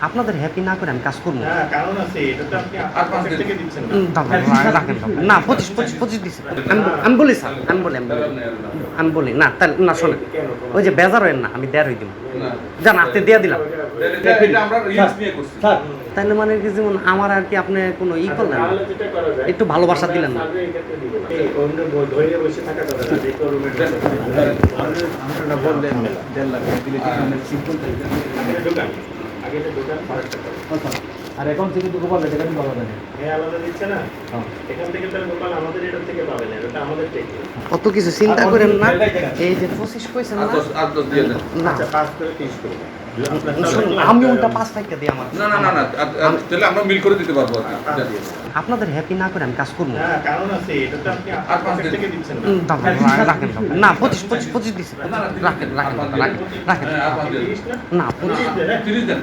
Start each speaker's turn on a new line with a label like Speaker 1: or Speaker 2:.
Speaker 1: আপনাদের হ্যাপি না করে আমি কাজ করবো
Speaker 2: না, কারণ আছে। এটা তো আপনি আপনার পকেট থেকে দিচ্ছেন না।
Speaker 1: রাখেন না 25 দিচ্ছে আমি বলি স্যার আমি বলি না তাহলে না শোনেন ওই যে বেজার হইন না আমি দেড়ই দিব জান আপনি দিয়ে দিলাম
Speaker 3: এটা আমরা রিস্ক নিয়ে করছি।
Speaker 1: তাহলে মানে কি যেমন আমার আর কি আপনি কোনো করলেন না
Speaker 2: তাহলে যেটা করা যায়,
Speaker 1: একটু ভালোবাসা দিলেন না
Speaker 2: সার্ভে এই ক্ষেত্রে দিবেন। এই অন্য ধরে বসে থাকা যাবে না, যে কোনো রুমে
Speaker 4: আপনারা বললেন 1.5 লাখ দিলে কি মানে সিম্পল
Speaker 2: আগে দোকান, আগে এটা দোকান ফারাকটা করে।
Speaker 4: আর এখন থেকে তো গোপাল এটা কেন বলা যায় না?
Speaker 2: হ্যাঁ, আলাদা দিচ্ছে না। এখান থেকে তাহলে গোপাল আমাদের এটার থেকে পাবে না, এটা আমাদের থেকে।
Speaker 1: অত কিছু চিন্তা করেন না এই যে 25 কইছেন না
Speaker 3: আর দশ দিয়ে দেন।
Speaker 1: না
Speaker 2: আচ্ছা, 5 করে 30 করে।
Speaker 1: শুনুন, আমি ওটা 5 টাকা দিই আমার
Speaker 3: না তাহলে আমরা মিল করে দিতে পারবো আর কি।
Speaker 2: পাঁচ দিয়ে দেন।
Speaker 1: আপনাদের হ্যাপি না করে আমি কাজ করবো
Speaker 2: না, কারণ আছে। এটা তো আপনি
Speaker 3: আর
Speaker 2: আপনার
Speaker 3: পাঁচ
Speaker 2: পকেট
Speaker 3: দিন।
Speaker 2: থেকে দিচ্ছেন না।
Speaker 1: রাখেন না 25 দিচ্ছে রাখেন
Speaker 3: হ্যাঁ, আর পাঁচ দিয়ে দেন।
Speaker 1: না 25
Speaker 2: 30 না?
Speaker 1: না 25
Speaker 3: 30 দেন।